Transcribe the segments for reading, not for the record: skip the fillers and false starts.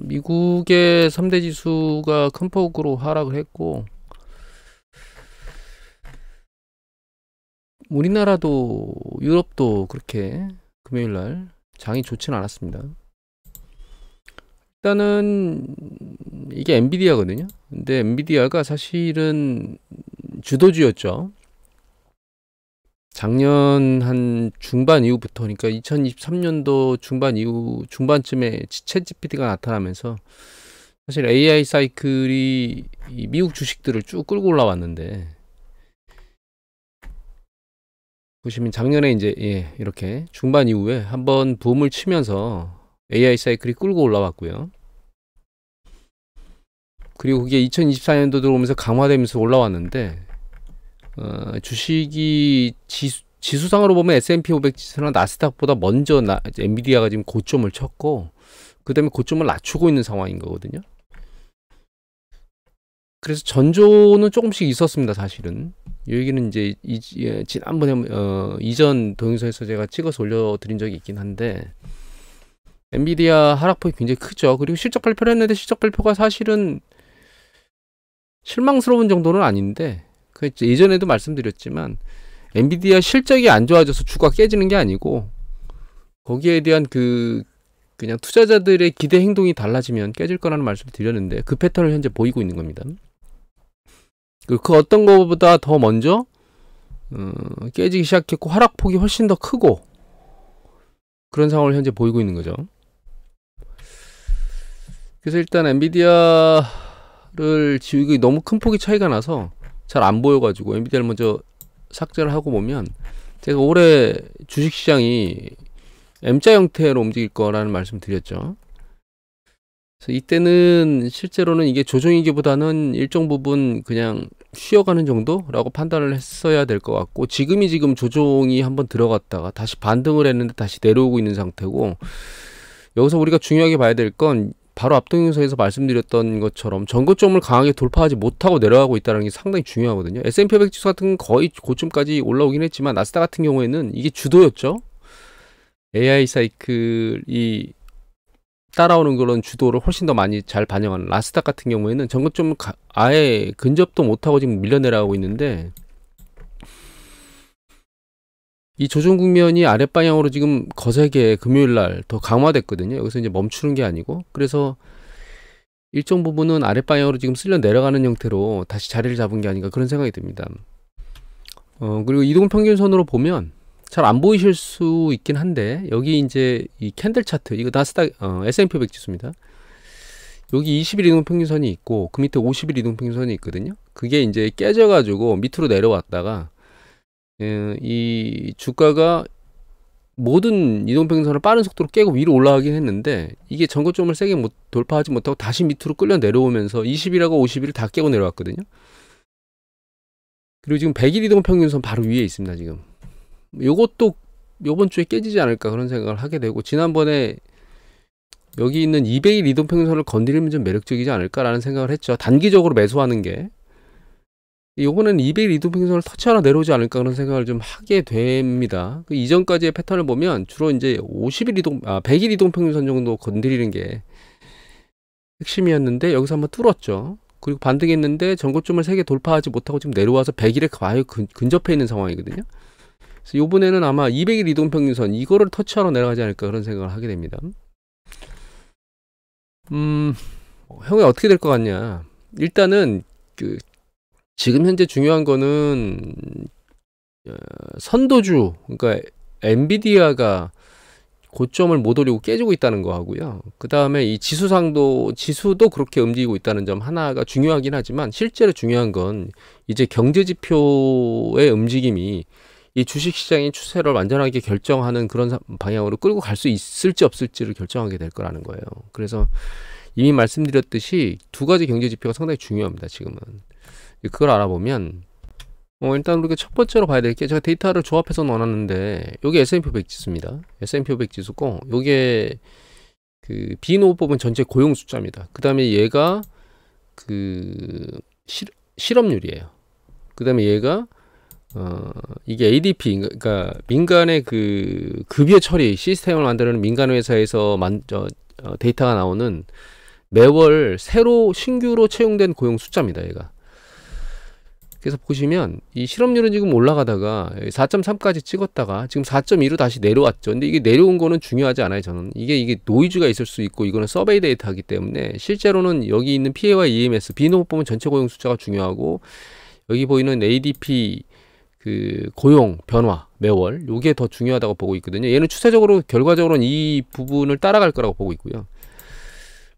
미국의 3대 지수가 큰 폭으로 하락을 했고, 우리나라도 유럽도 그렇게 금요일날 장이 좋지는 않았습니다. 일단은 이게 엔비디아거든요. 근데 엔비디아가 사실은 주도주였죠. 작년 한 중반 이후부터, 그러니까 2023년도 중반 이후 중반쯤에 챗 GPT가 나타나면서 사실 AI 사이클이 이 미국 주식들을 쭉 끌고 올라왔는데, 보시면 작년에 이제 이렇게 중반 이후에 한번 붐을 치면서 AI 사이클이 끌고 올라왔고요. 그리고 그게 2024년도 들어오면서 강화되면서 올라왔는데, 주식이 지수상으로 보면 S&P 500 지수나 나스닥보다 먼저 엔비디아가 지금 고점을 쳤고, 그 다음에 고점을 낮추고 있는 상황인 거거든요. 그래서 전조는 조금씩 있었습니다, 사실은. 이 얘기는 이제 지난번에 이전 동영상에서 제가 찍어서 올려드린 적이 있긴 한데, 엔비디아 하락폭이 굉장히 크죠. 그리고 실적 발표를 했는데 실적 발표가 사실은 실망스러운 정도는 아닌데, 예전에도 말씀드렸지만 엔비디아 실적이 안 좋아져서 주가 깨지는 게 아니고, 거기에 대한 그냥 투자자들의 기대 행동이 달라지면 깨질 거라는 말씀을 드렸는데, 그 패턴을 현재 보이고 있는 겁니다. 그 어떤 것보다 더 먼저 깨지기 시작했고, 하락폭이 훨씬 더 크고, 그런 상황을 현재 보이고 있는 거죠. 그래서 일단 엔비디아를 지우기 너무 큰 폭이 차이가 나서 잘 안 보여가지고 엔비디아를 먼저 삭제를 하고 보면, 제가 올해 주식시장이 M자 형태로 움직일 거라는 말씀 드렸죠. 그래서 이때는 실제로는 이게 조정이기보다는 일정 부분 그냥 쉬어가는 정도라고 판단을 했어야 될 것 같고, 지금 조종이 한번 들어갔다가 다시 반등을 했는데 다시 내려오고 있는 상태고, 여기서 우리가 중요하게 봐야 될 건 바로 앞 동영상에서 말씀드렸던 것처럼 전고점을 강하게 돌파하지 못하고 내려가고 있다는 게 상당히 중요하거든요. S&P 500 지수 같은 건 거의 고점까지 올라오긴 했지만, 나스닥 같은 경우에는 이게 주도였죠. AI 사이클이 따라오는 그런 주도를 훨씬 더 많이 잘 반영하는 나스닥 같은 경우에는 전고점 아예 근접도 못하고 지금 밀려 내려가고 있는데, 이 조정 국면이 아랫방향으로 지금 거세게 금요일날 더 강화됐거든요. 여기서 이제 멈추는 게 아니고, 그래서 일정 부분은 아랫방향으로 지금 쓸려 내려가는 형태로 다시 자리를 잡은 게 아닌가, 그런 생각이 듭니다. 그리고 이동평균선으로 보면 잘 안 보이실 수 있긴 한데, 여기 이제 이 캔들 차트, 이거 나스닥 S&P 500 지수입니다. 여기 20일 이동평균선이 있고, 그 밑에 50일 이동평균선이 있거든요. 그게 이제 깨져가지고 밑으로 내려왔다가, 이 주가가 모든 이동평균선을 빠른 속도로 깨고 위로 올라가긴 했는데, 이게 전고점을 세게 돌파하지 못하고 다시 밑으로 끌려 내려오면서 20일하고 50일을 다 깨고 내려왔거든요. 그리고 지금 100일 이동평균선 바로 위에 있습니다. 지금 요것도 요번 주에 깨지지 않을까, 그런 생각을 하게 되고, 지난번에 여기 있는 200일 이동평균선을 건드리면 좀 매력적이지 않을까라는 생각을 했죠. 단기적으로 매수하는 게. 요번에는 200일 이동평균선을 터치하나 내려오지 않을까, 그런 생각을 좀 하게 됩니다. 그 이전까지의 패턴을 보면 주로 이제 100일 이동평균선 정도 건드리는 게 핵심이었는데, 여기서 한번 뚫었죠. 그리고 반등했는데 전고점을 3개 돌파하지 못하고 지금 내려와서 100일에 과연 근접해 있는 상황이거든요. 그래서 요번에는 아마 200일 이동평균선 이거를 터치하러 내려가지 않을까, 그런 생각을 하게 됩니다. 형이 어떻게 될 것 같냐. 일단은 지금 현재 중요한 거는 선도주, 그러니까 엔비디아가 고점을 못 오리고 깨지고 있다는 거 하고요. 그 다음에 이 지수도 그렇게 움직이고 있다는 점 하나가 중요하긴 하지만, 실제로 중요한 건 이제 경제지표의 움직임이 이 주식시장의 추세를 완전하게 결정하는 그런 방향으로 끌고 갈 수 있을지 없을지를 결정하게 될 거라는 거예요. 그래서 이미 말씀드렸듯이 두 가지 경제지표가 상당히 중요합니다. 지금은 그걸 알아보면, 일단 우리가 첫 번째로 봐야 될 게, 제가 데이터를 조합해서 넣어놨는데, 여기 S&P 500 지수입니다. S&P 500 지수고, 요게 비노 뽑은 전체 고용 숫자입니다. 그 다음에 얘가 실업률이에요. 그 다음에 얘가 이게 ADP, 그러니까 민간의 급여 처리 시스템을 만드는 민간 회사에서 데이터가 나오는 매월 새로 신규로 채용된 고용 숫자입니다. 얘가. 그래서 보시면 이 실업률은 지금 올라가다가 4.3까지 찍었다가 지금 4.2로 다시 내려왔죠. 근데 이게 내려온 거는 중요하지 않아요. 저는 이게 노이즈가 있을 수 있고 이거는 서베이 데이터이기 때문에 실제로는 여기 있는 PA와 EMS 비농업 부문 전체 고용 숫자가 중요하고 여기 보이는 ADP 그 고용 변화 매월 요게 더 중요하다고 보고 있거든요. 얘는 추세적으로 결과적으로는 이 부분을 따라갈 거라고 보고 있고요.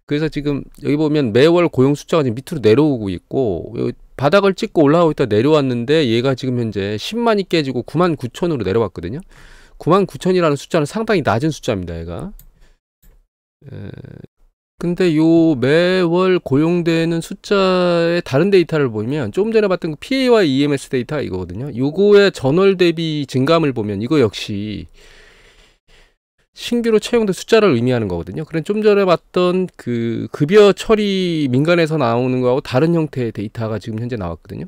그래서 지금 여기 보면 매월 고용 숫자가 지금 밑으로 내려오고 있고 바닥을 찍고 올라가고 있다 내려왔는데 얘가 지금 현재 10만이 깨지고 99,000으로 내려왔거든요. 99,000이라는 숫자는 상당히 낮은 숫자입니다. 얘가. 근데 요 매월 고용되는 숫자의 다른 데이터를 보면 조금 전에 봤던 그 PA와 EMS 데이터가 이거거든요. 요거의 전월 대비 증감을 보면 이거 역시 신규로 채용된 숫자를 의미하는 거거든요. 그럼 좀 전에 봤던 그 급여 처리 민간에서 나오는 거하고 다른 형태의 데이터가 지금 현재 나왔거든요.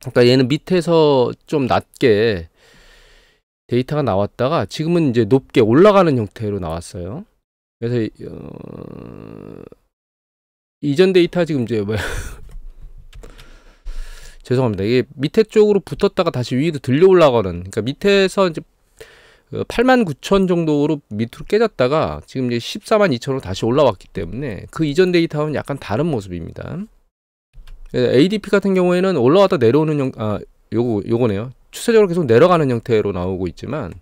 그러니까 얘는 밑에서 좀 낮게 데이터가 나왔다가 지금은 이제 높게 올라가는 형태로 나왔어요. 그래서 이전 데이터 지금 이제 죄송합니다. 이게 밑에 쪽으로 붙었다가 다시 위로 들려 올라가는, 그러니까 밑에서 이제 89,000 정도로 밑으로 깨졌다가 지금 이제 142,000으로 다시 올라왔기 때문에 그 이전 데이터와는 약간 다른 모습입니다. ADP 같은 경우에는 올라왔다 내려오는 요거네요. 추세적으로 계속 내려가는 형태로 나오고 있지만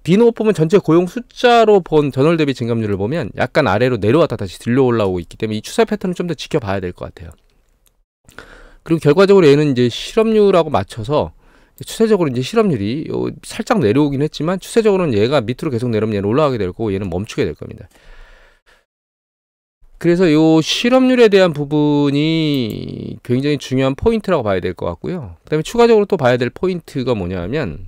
비농업 부문 전체 고용 숫자로 본 전월 대비 증감률을 보면 약간 아래로 내려왔다 다시 들려 올라오고 있기 때문에 이 추세 패턴을 좀 더 지켜봐야 될 것 같아요. 그리고 결과적으로 얘는 이제 실업률하고 맞춰서 추세적으로 이제 실업률이 살짝 내려오긴 했지만 추세적으로는 얘가 밑으로 계속 내려오면 얘는 올라가게 될 거고 얘는 멈추게 될 겁니다. 그래서 요 실업률에 대한 부분이 굉장히 중요한 포인트라고 봐야 될 것 같고요. 그 다음에 추가적으로 또 봐야 될 포인트가 뭐냐면,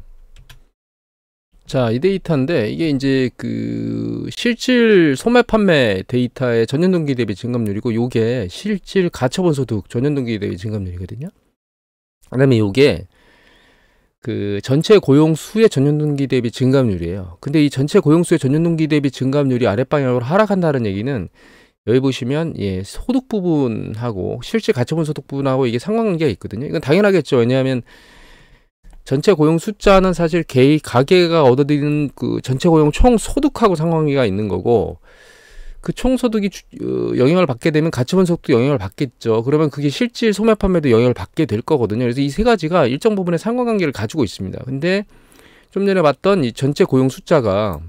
자, 이 데이터인데 이게 이제 그 실질 소매 판매 데이터의 전년 동기 대비 증감률이고 요게 실질 가처분 소득 전년 동기 대비 증감률이거든요. 그 다음에 요게 그 전체 고용 수의 전년 동기 대비 증감률이에요. 근데 이 전체 고용 수의 전년 동기 대비 증감률이 아랫방향으로 하락한다는 얘기는 여기 보시면 소득 부분하고 실질 가처분 소득 부분하고 이게 상관관계가 있거든요. 이건 당연하겠죠. 왜냐하면 전체 고용 숫자는 사실 가계가 얻어들이는 그 전체 고용 총 소득하고 상관관계가 있는 거고, 그 총 소득이 영향을 받게 되면 가처분 소득도 영향을 받겠죠. 그러면 그게 실질 소매 판매도 영향을 받게 될 거거든요. 그래서 이 세 가지가 일정 부분의 상관관계를 가지고 있습니다. 근데 좀 전에 봤던 이 전체 고용 숫자가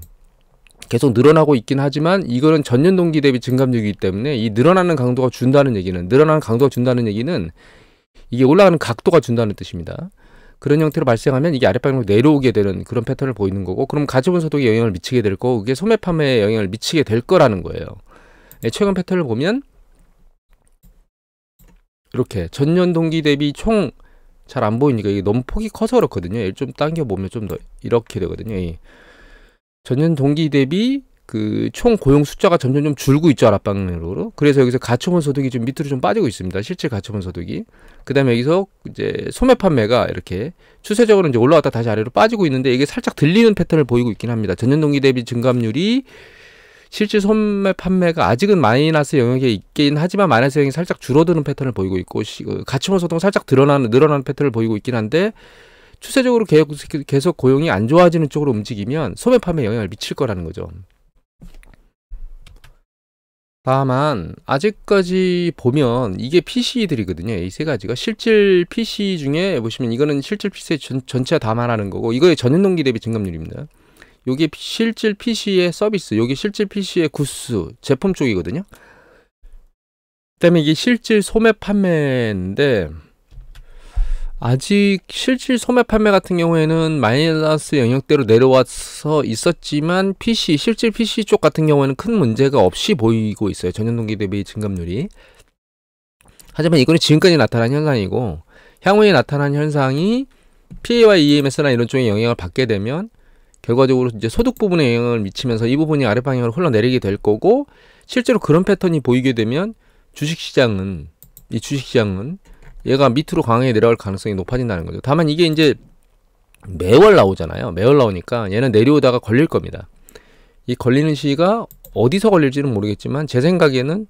계속 늘어나고 있긴 하지만 이거는 전년 동기 대비 증감률이기 때문에 이 늘어나는 강도가 준다는 얘기는 이게 올라가는 각도가 준다는 뜻입니다. 그런 형태로 발생하면 이게 아랫방향으로 내려오게 되는 그런 패턴을 보이는 거고, 그럼 가처분 소득에 영향을 미치게 될 거고 그게 소매 판매에 영향을 미치게 될 거라는 거예요. 최근 패턴을 보면 이렇게 전년 동기 대비 총 잘 안 보이니까 이게 너무 폭이 커서 그렇거든요. 얘를 좀 당겨 보면 좀 더 이렇게 되거든요. 전년 동기 대비 그 총 고용 숫자가 점점 좀 줄고 있죠, 아랫방향으로. 그래서 여기서 가처분 소득이 좀 밑으로 좀 빠지고 있습니다. 실질 가처분 소득이. 그 다음에 여기서 이제 소매 판매가 이렇게 추세적으로 이제 올라왔다 다시 아래로 빠지고 있는데 이게 살짝 들리는 패턴을 보이고 있긴 합니다. 전년 동기 대비 증감률이 실질 소매 판매가 아직은 마이너스 영역에 있긴 하지만 마이너스 영역이 살짝 줄어드는 패턴을 보이고 있고, 가처분 소득은 살짝 늘어나는 패턴을 보이고 있긴 한데 추세적으로 계속 고용이 안 좋아지는 쪽으로 움직이면 소매 판매에 영향을 미칠 거라는 거죠. 다만 아직까지 보면 이게 PC들이거든요. 이 세 가지가 실질 PC 중에 보시면 이거는 실질 PC의 전체 다 말하는 거고, 이거의 전년 동기 대비 증감률입니다. 요게 실질 PC의 서비스, 요게 실질 PC의 구스 제품 쪽이거든요. 그다음에 이게 실질 소매 판매인데 아직 실질 소매 판매 같은 경우에는 마이너스 영역대로 내려와서 있었지만 실질 PC 쪽 같은 경우에는 큰 문제가 없이 보이고 있어요. 전년 동기 대비 증감률이. 하지만 이거는 지금까지 나타난 현상이고, 향후에 나타난 현상이 PA와 EMS나 이런 쪽에 영향을 받게 되면 결과적으로 이제 소득 부분에 영향을 미치면서 이 부분이 아랫방향으로 흘러내리게 될 거고, 실제로 그런 패턴이 보이게 되면 주식시장은 얘가 밑으로 강하게 내려갈 가능성이 높아진다는 거죠. 다만 이게 이제 매월 나오잖아요. 매월 나오니까 얘는 내려오다가 걸릴 겁니다. 이 걸리는 시기가 어디서 걸릴지는 모르겠지만 제 생각에는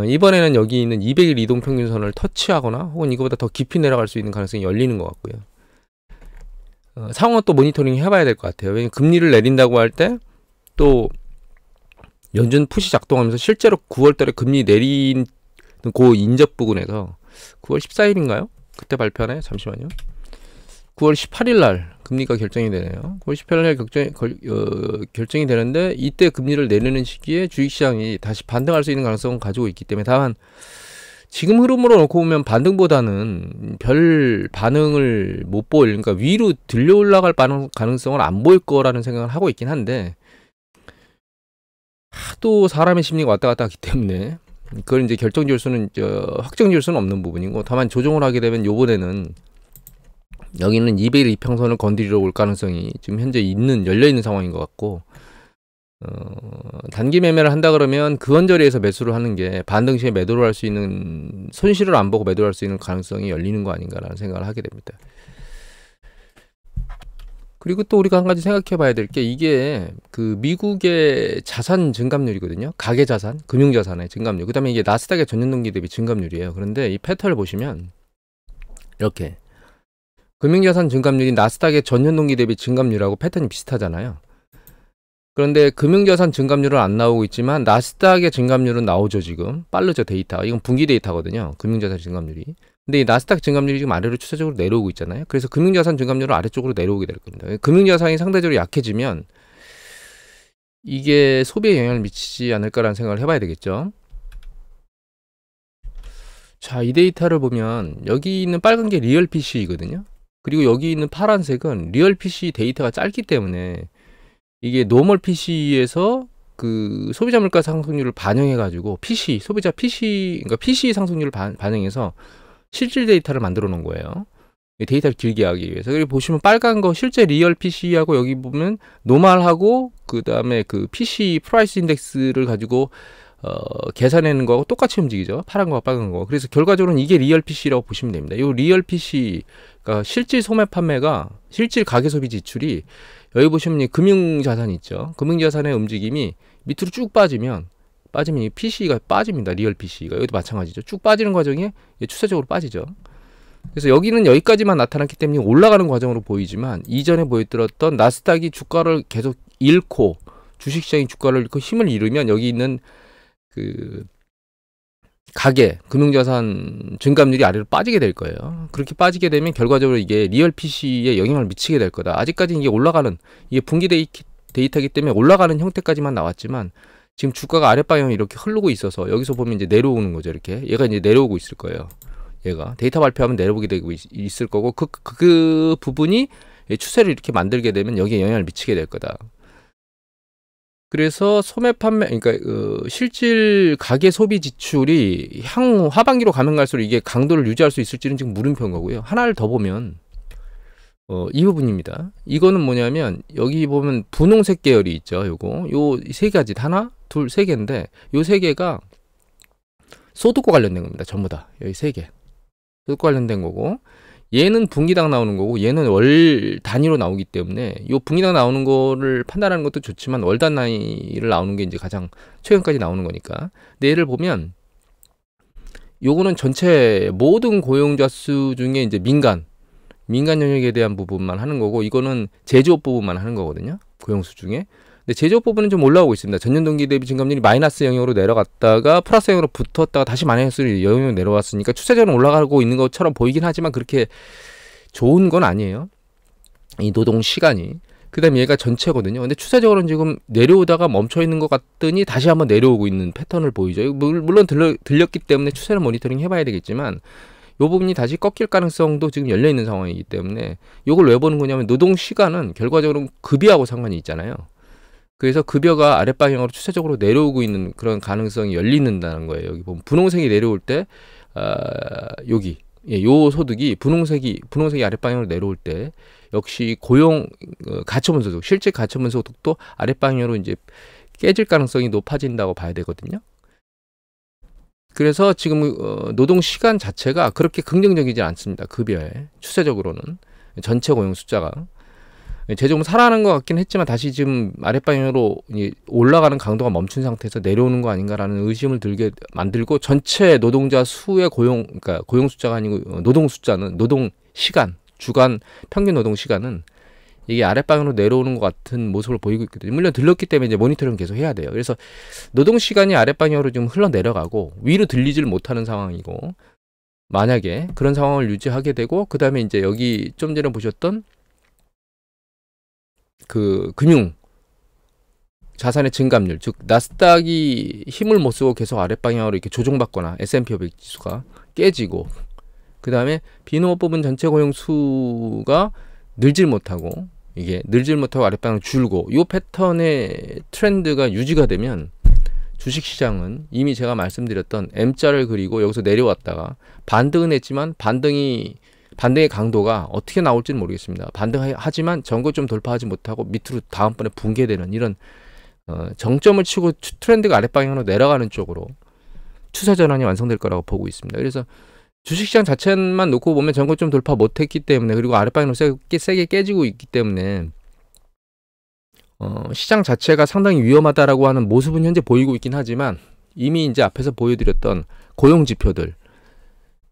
이번에는 여기 있는 200일 이동평균선을 터치하거나 혹은 이거보다 더 깊이 내려갈 수 있는 가능성이 열리는 것 같고요. 상황은 또 모니터링 해봐야 될 것 같아요. 왜냐면 금리를 내린다고 할 때 또 연준 푸시 작동하면서 실제로 9월달에 금리 내린 그 인접 부분에서 9월 14일인가요? 그때 발표하나요? 잠시만요. 9월 18일 날 금리가 결정이 되네요. 9월 18일 날 결정이 되는데 이때 금리를 내리는 시기에 주식시장이 다시 반등할 수 있는 가능성을 가지고 있기 때문에 다만 지금 흐름으로 놓고 보면 반등보다는 별 반응을 못 보일, 그러니까 위로 들려 올라갈 가능성을 안 보일 거라는 생각을 하고 있긴 한데 하도 사람의 심리가 왔다 갔다 하기 때문에 그걸 이제 결정 지을 수는 확정 지을 수는 없는 부분이고 다만 조정을 하게 되면 요번에는 여기는 200일 이평선을 건드리러 올 가능성이 지금 현재 열려 있는 상황인 것 같고 단기 매매를 한다 그러면 그 언저리에서 매수를 하는 게 반등 시에 매도를 할 수 있는 손실을 안 보고 매도를 할 수 있는 가능성이 열리는 거 아닌가라는 생각을 하게 됩니다. 그리고 또 우리가 한 가지 생각해 봐야 될 게 이게 그 미국의 자산 증감률이거든요. 가계 자산, 금융 자산의 증감률. 그다음에 이게 나스닥의 전년 동기 대비 증감률이에요. 그런데 이 패턴을 보시면 이렇게 금융 자산 증감률이 나스닥의 전년 동기 대비 증감률하고 패턴이 비슷하잖아요. 그런데 금융자산 증감률은 안 나오고 있지만 나스닥의 증감률은 나오죠. 지금 빠르죠, 데이터가. 이건 분기 데이터거든요, 금융자산 증감률이. 근데 이 나스닥 증감률이 지금 아래로 추세적으로 내려오고 있잖아요. 그래서 금융자산 증감률은 아래쪽으로 내려오게 될 겁니다. 금융자산이 상대적으로 약해지면 이게 소비에 영향을 미치지 않을까라는 생각을 해봐야 되겠죠. 자, 이 데이터를 보면 여기 있는 빨간 게 리얼 PC이거든요. 그리고 여기 있는 파란색은 리얼 PC 데이터가 짧기 때문에 이게 노멀 PC에서 그 소비자 물가 상승률을 반영해가지고 소비자 PC, 그러니까 PC 상승률을 반영해서 실질 데이터를 만들어 놓은 거예요. 데이터를 길게 하기 위해서. 그리고 보시면 빨간 거 실제 리얼 PC하고 여기 보면 노멀하고 그 다음에 그 PC 프라이스 인덱스를 가지고 계산하는 거하고 똑같이 움직이죠. 파란 거와 빨간 거. 그래서 결과적으로는 이게 리얼 PC라고 보시면 됩니다. 이 리얼 PC가 실질 소매 판매가 실질 가계 소비 지출이 여기 보시면 이 금융자산 있죠. 금융자산의 움직임이 밑으로 쭉 빠지면 이 PC가 빠집니다. 리얼 PC가. 여기도 마찬가지죠. 쭉 빠지는 과정이 추세적으로 빠지죠. 그래서 여기는 여기까지만 나타났기 때문에 올라가는 과정으로 보이지만 이전에 보여드렸던 나스닥이 주가를 계속 잃고 주식시장이 주가를 잃고 힘을 잃으면 여기 있는 그 가계 금융자산 증감률이 아래로 빠지게 될 거예요. 그렇게 빠지게 되면 결과적으로 이게 리얼 PC에 영향을 미치게 될 거다. 아직까지는 이게 올라가는, 이게 분기 데이터이기 때문에 올라가는 형태까지만 나왔지만 지금 주가가 아랫방향에 이렇게 흐르고 있어서 여기서 보면 이제 내려오는 거죠. 이렇게 얘가 이제 내려오고 있을 거예요. 얘가 데이터 발표하면 내려오게 되고 있을 거고 그 부분이 추세를 이렇게 만들게 되면 여기에 영향을 미치게 될 거다. 그래서 소매 판매, 그러니까 실질 가계 소비 지출이 향후 하반기로 가면 갈수록 이게 강도를 유지할 수 있을지는 지금 물음표인 거고요. 하나를 더 보면 이 부분입니다. 이거는 뭐냐면 여기 보면 분홍색 계열이 있죠. 요거 요 세 가지, 하나, 둘, 세 개인데 요 세 개가 소득과 관련된 겁니다. 전부 다 여기 세 개 소득과 관련된 거고, 얘는 분기당 나오는 거고 얘는 월 단위로 나오기 때문에 요 분기당 나오는 거를 판단하는 것도 좋지만 월 단위를 나오는 게 이제 가장 최근까지 나오는 거니까. 근데 얘를 보면 요거는 전체 모든 고용자 수 중에 이제 민간 영역에 대한 부분만 하는 거고, 이거는 제조업 부분만 하는 거거든요. 고용수 중에. 근데 제조업 부분은 좀 올라오고 있습니다. 전년 동기 대비 증감률이 마이너스 영역으로 내려갔다가 플러스 영역으로 붙었다가 다시 마이너스 영역으로 내려왔으니까 추세적으로 올라가고 있는 것처럼 보이긴 하지만 그렇게 좋은 건 아니에요. 이 노동 시간이. 그 다음에 얘가 전체거든요. 근데 추세적으로는 지금 내려오다가 멈춰 있는 것 같더니 다시 한번 내려오고 있는 패턴을 보이죠. 물론 들렸기 때문에 추세를 모니터링 해봐야 되겠지만 요 부분이 다시 꺾일 가능성도 지금 열려 있는 상황이기 때문에 요걸 왜 보는 거냐면 노동 시간은 결과적으로 급여하고 상관이 있잖아요. 그래서 급여가 아랫방향으로 추세적으로 내려오고 있는 그런 가능성이 열리는다는 거예요. 여기 보면 분홍색이 내려올 때 여기 요 소득이 분홍색이 아랫방향으로 내려올 때 역시 고용 가처분 소득, 실제 가처분 소득도 아랫방향으로 이제 깨질 가능성이 높아진다고 봐야 되거든요. 그래서 지금 노동 시간 자체가 그렇게 긍정적이지 않습니다. 급여에 추세적으로는 전체 고용 숫자가. 조금 살아나는 것 같긴 했지만 다시 지금 아랫방향으로 올라가는 강도가 멈춘 상태에서 내려오는 거 아닌가라는 의심을 들게 만들고, 전체 노동자 수의 그러니까 고용 숫자가 아니고 노동 숫자는, 노동 시간, 주간 평균 노동 시간은 이게 아랫방향으로 내려오는 것 같은 모습을 보이고 있거든요. 물론 들렀기 때문에 이제 모니터링 계속 해야 돼요. 그래서 노동 시간이 아랫방향으로 좀 흘러내려가고 위로 들리질 못하는 상황이고, 만약에 그런 상황을 유지하게 되고, 그 다음에 이제 여기 좀 전에 보셨던 그 금융 자산의 증감률, 즉 나스닥이 힘을 못 쓰고 계속 아랫방향으로 이렇게 조정받거나 S&P 500 지수가 깨지고, 그 다음에 비농업부문 전체 고용 수가 늘질 못하고 아랫방향으로 줄고, 이 패턴의 트렌드가 유지가 되면 주식시장은 이미 제가 말씀드렸던 M자를 그리고 여기서 내려왔다가 반등은 했지만 반등의 강도가 어떻게 나올지는 모르겠습니다. 반등하지만 전고점 돌파하지 못하고 밑으로 다음번에 붕괴되는 이런 정점을 치고 트렌드가 아랫방향으로 내려가는 쪽으로 추세 전환이 완성될 거라고 보고 있습니다. 그래서 주식시장 자체만 놓고 보면 전고점 돌파 못했기 때문에, 그리고 아랫방향으로 세게 깨지고 있기 때문에 시장 자체가 상당히 위험하다라고 하는 모습은 현재 보이고 있긴 하지만, 이미 이제 앞에서 보여드렸던 고용 지표들,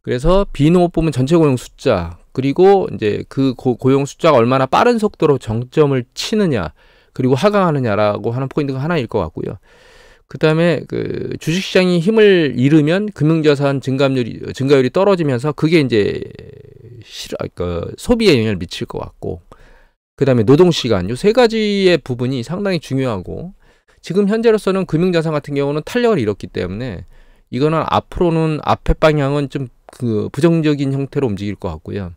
그래서 비농업부문 전체 고용 숫자, 그리고 이제 그 고용 숫자가 얼마나 빠른 속도로 정점을 치느냐, 그리고 하강하느냐라고 하는 포인트가 하나일 것 같고요. 그 다음에 그 주식시장이 힘을 잃으면 금융자산 증가율이 떨어지면서 그게 이제 소비에 영향을 미칠 것 같고, 그 다음에 노동시간, 요 세 가지의 부분이 상당히 중요하고, 지금 현재로서는 금융자산 같은 경우는 탄력을 잃었기 때문에 이거는 앞으로는 앞에 방향은 좀 그 부정적인 형태로 움직일 것 같고요.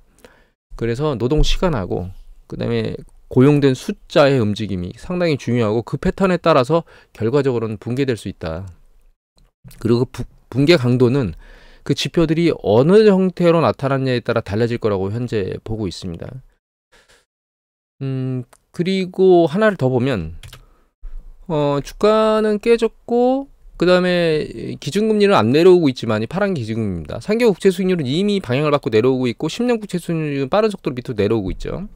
그래서 노동시간하고 그 다음에 고용된 숫자의 움직임이 상당히 중요하고, 그 패턴에 따라서 결과적으로는 붕괴될 수 있다. 그리고 그 붕괴 강도는 그 지표들이 어느 형태로 나타났냐에 따라 달라질 거라고 현재 보고 있습니다. 그리고 하나를 더 보면 주가는 깨졌고, 그 다음에 기준금리는 안 내려오고 있지만, 이 파란 기준금리입니다. 3개월 국채 수익률은 이미 방향을 받고 내려오고 있고, 10년 국채 수익률은 빠른 속도로 밑으로 내려오고 있죠.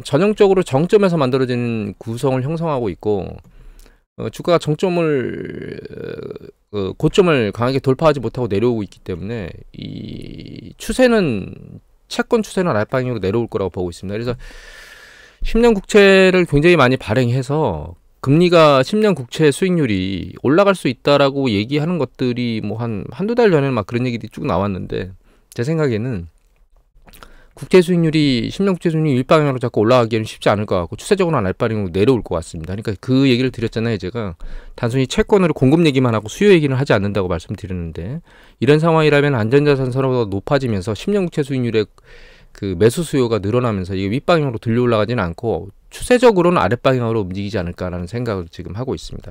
전형적으로 정점에서 만들어지는 구성을 형성하고 있고, 주가가 고점을 강하게 돌파하지 못하고 내려오고 있기 때문에 이 추세는, 채권 추세는 아랫방향으로 내려올 거라고 보고 있습니다. 그래서 10년 국채를 굉장히 많이 발행해서 금리가 10년 국채 수익률이 올라갈 수 있다라고 얘기하는 것들이 뭐 한두 달 전에는 막 그런 얘기들이 쭉 나왔는데, 제 생각에는 국채 수익률이 10년 국채 수익률이 일방향으로 자꾸 올라가기에는 쉽지 않을 것 같고, 추세적으로는 아랫방향으로 내려올 것 같습니다. 그러니까 그 얘기를 드렸잖아요. 제가 단순히 채권으로 공급 얘기만 하고 수요 얘기는 하지 않는다고 말씀드렸는데, 이런 상황이라면 안전자산 선호가 높아지면서 10년 국채 수익률의 그 매수 수요가 늘어나면서 이게 윗방향으로 들려 올라가지는 않고 추세적으로는 아랫방향으로 움직이지 않을까라는 생각을 지금 하고 있습니다.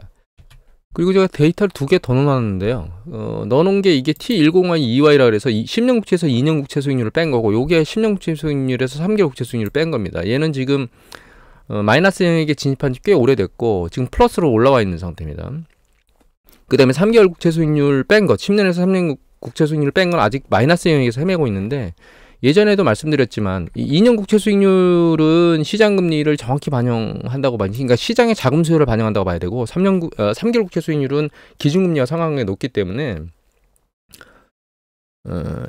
그리고 제가 데이터를 2개 더 넣어놨는데요. 넣어놓은 게 이게 T10Y, EY라 그래서 10년 국채에서 2년 국채 수익률을 뺀 거고, 요게 10년 국채 수익률에서 3개월 국채 수익률을 뺀 겁니다. 얘는 지금 마이너스 영역에 진입한 지 꽤 오래됐고 지금 플러스로 올라와 있는 상태입니다. 그 다음에 3개월 국채 수익률 뺀 것, 10년에서 3년 국채 수익률을 뺀 건 아직 마이너스 영역에서 헤매고 있는데, 예전에도 말씀드렸지만 2년 국채 수익률은 시장 금리를 정확히 반영한다고 봐야, 그러니까 시장의 자금 수요를 반영한다고 봐야 되고, 3개월 국채 수익률은 기준금리와 상관관계 높기 때문에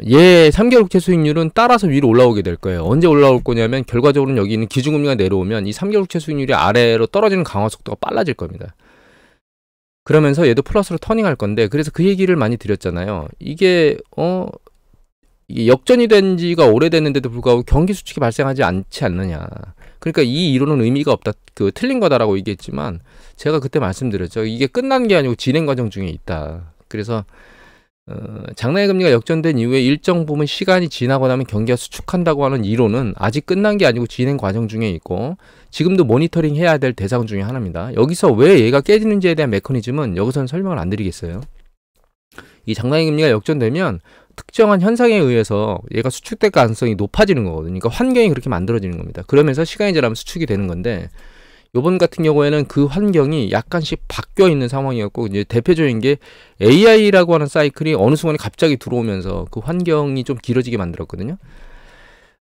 얘 3개월 국채 수익률은 따라서 위로 올라오게 될 거예요. 언제 올라올 거냐면, 결과적으로는 여기 있는 기준금리가 내려오면 이 3개월 국채 수익률이 아래로 떨어지는 강화 속도가 빨라질 겁니다. 그러면서 얘도 플러스로 터닝할 건데, 그래서 그 얘기를 많이 드렸잖아요. 이게 역전이 된 지가 오래됐는데도 불구하고 경기 수축이 발생하지 않지 않느냐. 그러니까 이 이론은 의미가 없다, 틀린 거다라고 얘기했지만, 제가 그때 말씀드렸죠. 이게 끝난 게 아니고 진행 과정 중에 있다. 그래서 장내 금리가 역전된 이후에 일정 부분 시간이 지나고 나면 경기가 수축한다고 하는 이론은 아직 끝난 게 아니고 진행 과정 중에 있고, 지금도 모니터링 해야 될 대상 중에 하나입니다. 여기서 왜 얘가 깨지는지에 대한 메커니즘은 여기서는 설명을 안 드리겠어요. 이 장내 금리가 역전되면 특정한 현상에 의해서 얘가 수축될 가능성이 높아지는 거거든요. 그러니까 환경이 그렇게 만들어지는 겁니다. 그러면서 시간이 지나면 수축이 되는 건데, 요번 같은 경우에는 그 환경이 약간씩 바뀌어 있는 상황이었고, 이제 대표적인 게 AI라고 하는 사이클이 어느 순간에 갑자기 들어오면서 그 환경이 좀 길어지게 만들었거든요.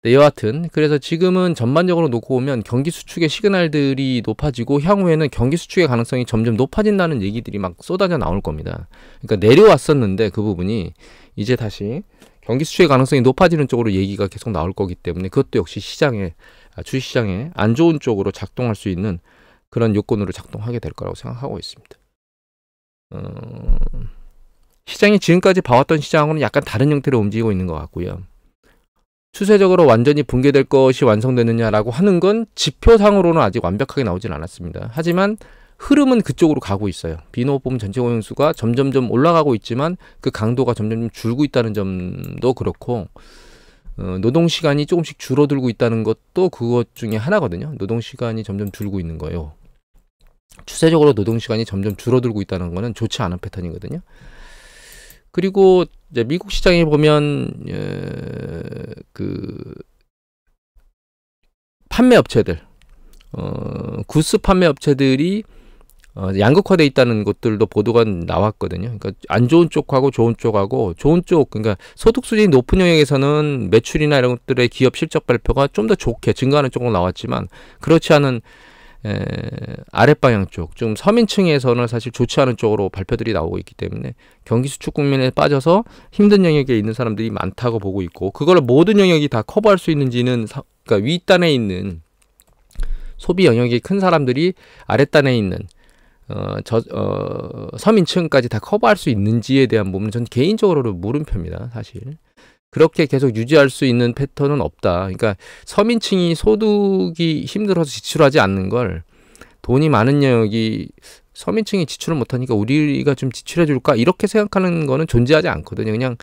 네, 여하튼 그래서 지금은 전반적으로 놓고 보면 경기 수축의 시그널들이 높아지고 향후에는 경기 수축의 가능성이 점점 높아진다는 얘기들이 막 쏟아져 나올 겁니다. 그러니까 내려왔었는데 그 부분이 이제 다시 경기 수축의 가능성이 높아지는 쪽으로 얘기가 계속 나올 거기 때문에 그것도 역시 주식시장에 안 좋은 쪽으로 작동할 수 있는 그런 요건으로 작동하게 될 거라고 생각하고 있습니다. 시장이 지금까지 봐왔던 시장하고는 약간 다른 형태로 움직이고 있는 것 같고요. 추세적으로 완전히 붕괴될 것이 완성되느냐라고 하는 건 지표상으로는 아직 완벽하게 나오진 않았습니다. 하지만 흐름은 그쪽으로 가고 있어요. 비노폼 전체 고용수가 점점점 올라가고 있지만 그 강도가 점점 줄고 있다는 점도 그렇고 노동시간이 조금씩 줄어들고 있다는 것도 그것 중에 하나거든요. 노동시간이 점점 줄고 있는 거예요. 추세적으로 노동시간이 점점 줄어들고 있다는 거는 좋지 않은 패턴이거든요. 그리고 이제 미국 시장에 보면 그 판매 업체들, 구스 판매 업체들이 양극화돼 있다는 것들도 보도가 나왔거든요. 그러니까 안 좋은 쪽하고 좋은 쪽하고 좋은 쪽, 그러니까 소득 수준이 높은 영역에서는 매출이나 이런 것들의 기업 실적 발표가 좀 더 좋게 증가하는 쪽으로 나왔지만 그렇지 않은 아랫방향 쪽, 좀 서민층에서는 사실 좋지 않은 쪽으로 발표들이 나오고 있기 때문에 경기 수축 국면에 빠져서 힘든 영역에 있는 사람들이 많다고 보고 있고 그걸 모든 영역이 다 커버할 수 있는지는 그러니까 윗단에 있는 소비 영역이 큰 사람들이 아랫단에 있는 서민층까지 다 커버할 수 있는지에 대한 부분은 전 개인적으로는 물음표입니다. 사실 그렇게 계속 유지할 수 있는 패턴은 없다. 그러니까 서민층이 소득이 힘들어서 지출하지 않는 걸 돈이 많은 영역이 서민층이 지출을 못하니까 우리가 좀 지출해 줄까 이렇게 생각하는 거는 존재하지 않거든요. 그냥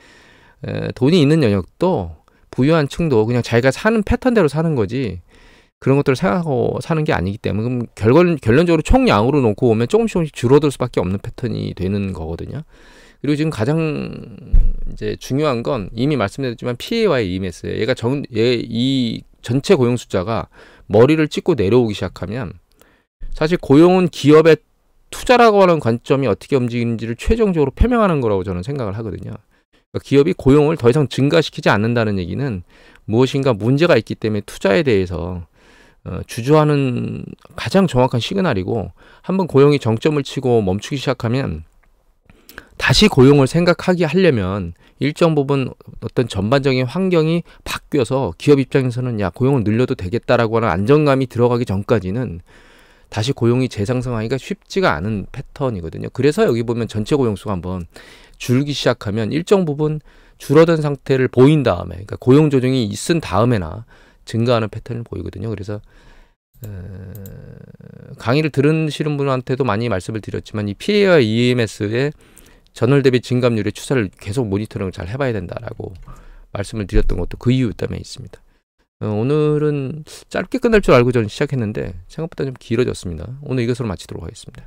돈이 있는 영역도 부유한 층도 그냥 자기가 사는 패턴대로 사는 거지 그런 것들을 생각하고 사는 게 아니기 때문에 그럼 결론적으로 총량으로 놓고 보면 조금씩 줄어들 수밖에 없는 패턴이 되는 거거든요. 그리고 지금 가장 이제 중요한 건 이미 말씀드렸지만 PA와의 EMS예요. 이 전체 고용 숫자가 머리를 찍고 내려오기 시작하면 사실 고용은 기업의 투자라고 하는 관점이 어떻게 움직이는지를 최종적으로 표명하는 거라고 저는 생각을 하거든요. 그러니까 기업이 고용을 더 이상 증가시키지 않는다는 얘기는 무엇인가 문제가 있기 때문에 투자에 대해서 주저하는 가장 정확한 시그널이고 한번 고용이 정점을 치고 멈추기 시작하면 다시 고용을 생각하게 하려면 일정 부분 어떤 전반적인 환경이 바뀌어서 기업 입장에서는 야 고용을 늘려도 되겠다라고 하는 안정감이 들어가기 전까지는 다시 고용이 재상승하기가 쉽지가 않은 패턴이거든요. 그래서 여기 보면 전체 고용수가 한번 줄기 시작하면 일정 부분 줄어든 상태를 보인 다음에 그러니까 고용 조정이 있은 다음에나 증가하는 패턴을 보이거든요. 그래서 강의를 들으시는 분한테도 많이 말씀을 드렸지만 이 PA와 EMS의 전월 대비 증감률의 추세를 계속 모니터링을 잘 해봐야 된다라고 말씀을 드렸던 것도 그 이유 때문에 있습니다. 오늘은 짧게 끝날 줄 알고 저는 시작했는데 생각보다 좀 길어졌습니다. 오늘 이것으로 마치도록 하겠습니다.